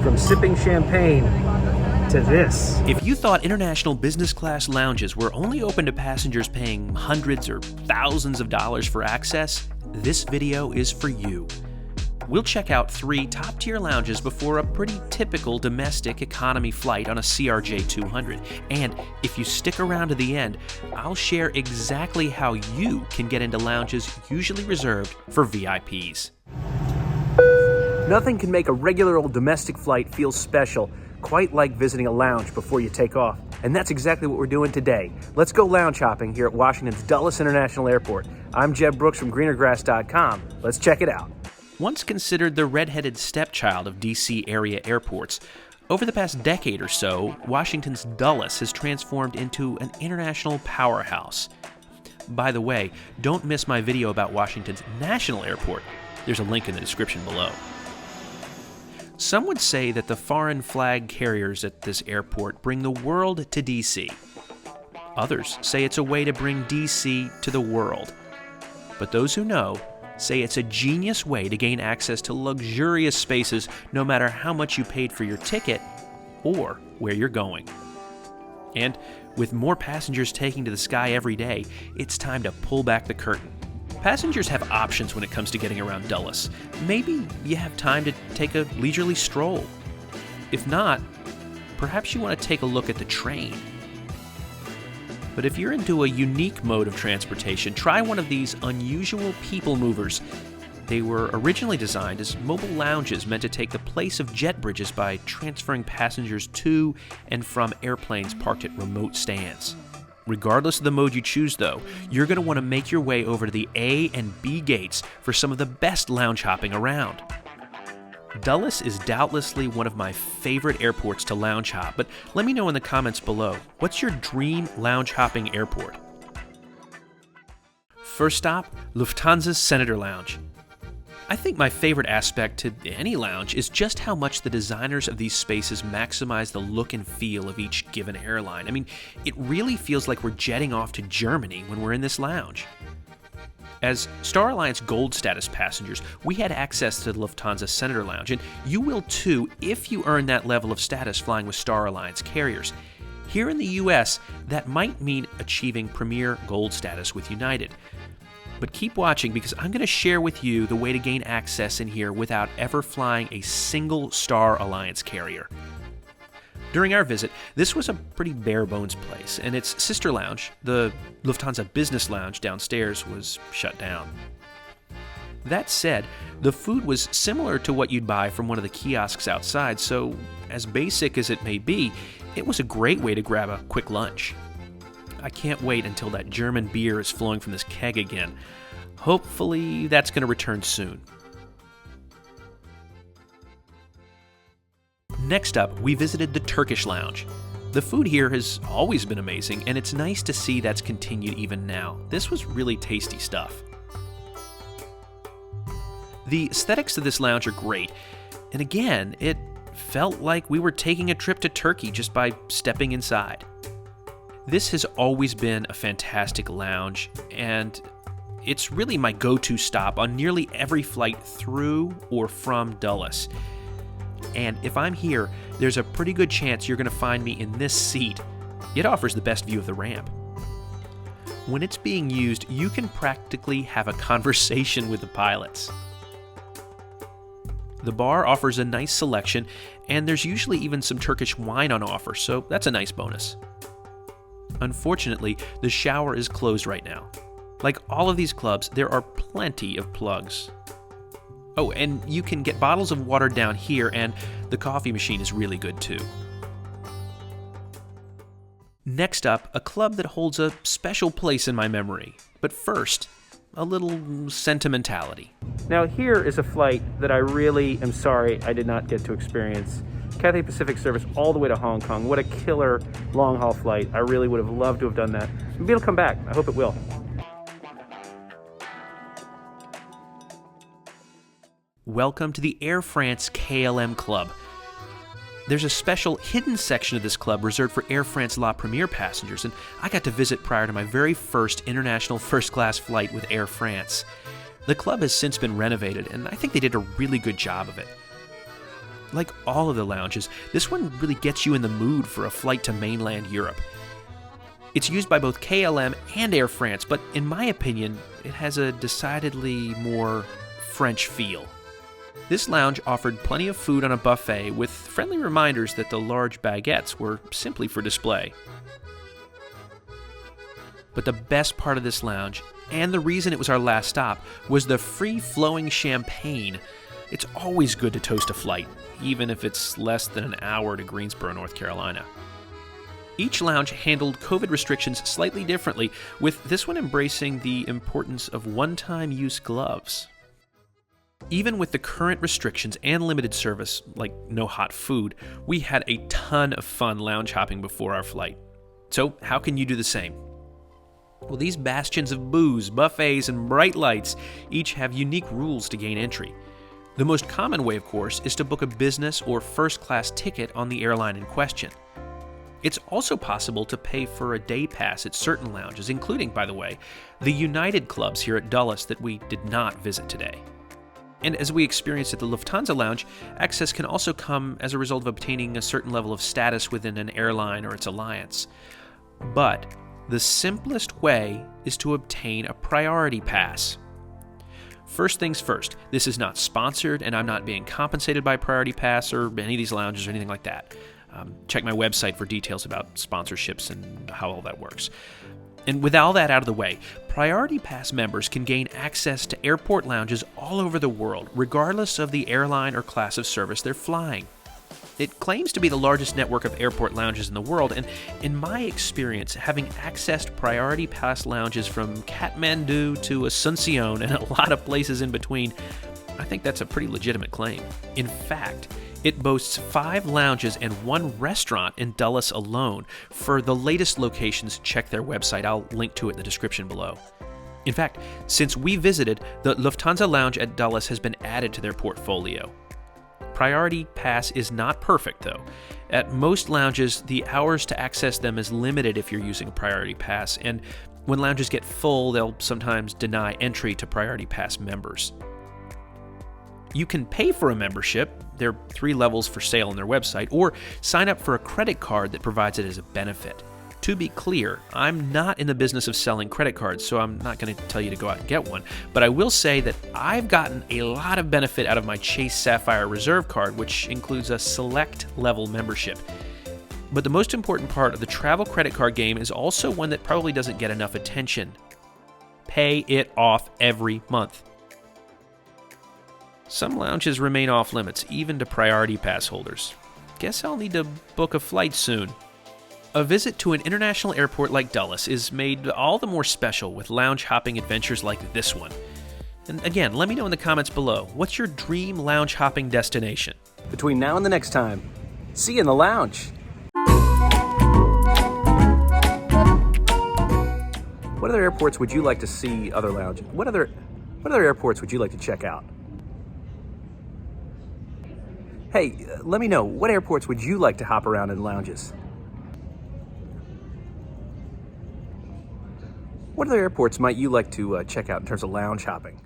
From sipping champagne to this. If you thought international business class lounges were only open to passengers paying hundreds or thousands of dollars for access, this video is for you. We'll check out 3 top-tier lounges before a pretty typical domestic economy flight on a CRJ 200. And if you stick around to the end, I'll share exactly how you can get into lounges usually reserved for VIPs. Nothing can make a regular old domestic flight feel special, quite like visiting a lounge before you take off. And that's exactly what we're doing today. Let's go lounge hopping here at Washington's Dulles International Airport. I'm Jeb Brooks from greenergrass.com. Let's check it out. Once considered the redheaded stepchild of DC area airports, over the past decade or so, Washington's Dulles has transformed into an international powerhouse. By the way, don't miss my video about Washington's National Airport. There's a link in the description below. Some would say that the foreign flag carriers at this airport bring the world to DC. Others say it's a way to bring DC to the world. But those who know say it's a genius way to gain access to luxurious spaces no matter how much you paid for your ticket or where you're going. And with more passengers taking to the sky every day, it's time to pull back the curtain. Passengers have options when it comes to getting around Dulles. Maybe you have time to take a leisurely stroll. If not, perhaps you want to take a look at the train. But if you're into a unique mode of transportation, try one of these unusual people movers. They were originally designed as mobile lounges meant to take the place of jet bridges by transferring passengers to and from airplanes parked at remote stands. Regardless of the mode you choose, though, you're going to want to make your way over to the A and B gates for some of the best lounge hopping around. Dulles is doubtlessly one of my favorite airports to lounge hop, but let me know in the comments below, what's your dream lounge hopping airport? First stop, Lufthansa Senator Lounge. I think my favorite aspect to any lounge is just how much the designers of these spaces maximize the look and feel of each given airline. I mean, it really feels like we're jetting off to Germany when we're in this lounge. As Star Alliance Gold status passengers, we had access to the Lufthansa Senator Lounge, and you will too if you earn that level of status flying with Star Alliance carriers. Here in the US, that might mean achieving Premier Gold status with United. But keep watching because I'm going to share with you the way to gain access in here without ever flying a single Star Alliance carrier. During our visit, this was a pretty bare-bones place, and its sister lounge, the Lufthansa Business Lounge downstairs, was shut down. That said, the food was similar to what you'd buy from one of the kiosks outside, so as basic as it may be, it was a great way to grab a quick lunch. I can't wait until that German beer is flowing from this keg again. Hopefully, that's going to return soon. Next up, we visited the Turkish Lounge. The food here has always been amazing, and it's nice to see that's continued even now. This was really tasty stuff. The aesthetics of this lounge are great, and again, it felt like we were taking a trip to Turkey just by stepping inside. This has always been a fantastic lounge, and it's really my go-to stop on nearly every flight through or from Dulles. And if I'm here, there's a pretty good chance you're going to find me in this seat. It offers the best view of the ramp. When it's being used, you can practically have a conversation with the pilots. The bar offers a nice selection, and there's usually even some Turkish wine on offer, so that's a nice bonus. Unfortunately, the shower is closed right now. Like all of these clubs, there are plenty of plugs. Oh, and you can get bottles of water down here, and the coffee machine is really good too. Next up, a club that holds a special place in my memory. But first, a little sentimentality. Now here is a flight that I really am sorry I did not get to experience. Cathay Pacific service all the way to Hong Kong. What a killer long-haul flight. I really would have loved to have done that. Maybe it'll come back. I hope it will. Welcome to the Air France-KLM Club. There's a special hidden section of this club reserved for Air France La Première passengers, and I got to visit prior to my very first international first-class flight with Air France. The club has since been renovated, and I think they did a really good job of it. Like all of the lounges, this one really gets you in the mood for a flight to mainland Europe. It's used by both KLM and Air France, but in my opinion, it has a decidedly more French feel. This lounge offered plenty of food on a buffet with friendly reminders that the large baguettes were simply for display. But the best part of this lounge, and the reason it was our last stop, was the free-flowing champagne. It's always good to toast a flight, even if it's less than an hour to Greensboro, North Carolina. Each lounge handled COVID restrictions slightly differently, with this one embracing the importance of one-time use gloves. Even with the current restrictions and limited service, like no hot food, we had a ton of fun lounge hopping before our flight. So how can you do the same? Well, these bastions of booze, buffets, and bright lights each have unique rules to gain entry. The most common way, of course, is to book a business or first-class ticket on the airline in question. It's also possible to pay for a day pass at certain lounges, including, by the way, the United clubs here at Dulles that we did not visit today. And as we experienced at the Lufthansa Lounge, access can also come as a result of obtaining a certain level of status within an airline or its alliance. But the simplest way is to obtain a priority pass. First things first, this is not sponsored, and I'm not being compensated by Priority Pass or any of these lounges or anything like that. Check my website for details about sponsorships and how all that works. And with all that out of the way, Priority Pass members can gain access to airport lounges all over the world, regardless of the airline or class of service they're flying. It claims to be the largest network of airport lounges in the world, and in my experience, having accessed Priority Pass lounges from Kathmandu to Asuncion and a lot of places in between, I think that's a pretty legitimate claim. In fact, it boasts 5 lounges and 1 restaurant in Dulles alone. For the latest locations, check their website. I'll link to it in the description below. In fact, since we visited, the Lufthansa Lounge at Dulles has been added to their portfolio. Priority Pass is not perfect, though. At most lounges, the hours to access them is limited if you're using a Priority Pass, and when lounges get full, they'll sometimes deny entry to Priority Pass members. You can pay for a membership, there are 3 levels for sale on their website, or sign up for a credit card that provides it as a benefit. To be clear, I'm not in the business of selling credit cards, so I'm not going to tell you to go out and get one, but I will say that I've gotten a lot of benefit out of my Chase Sapphire Reserve card, which includes a select level membership. But the most important part of the travel credit card game is also one that probably doesn't get enough attention. Pay it off every month. Some lounges remain off limits, even to Priority Pass holders. Guess I'll need to book a flight soon. A visit to an international airport like Dulles is made all the more special with lounge hopping adventures like this one. And again, let me know in the comments below, what's your dream lounge hopping destination? Between now and the next time, see you in the lounge. What other airports would you like to see other lounges? What other airports would you like to check out? Hey, let me know, what airports would you like to hop around in lounges? What other airports might you like to check out in terms of lounge hopping?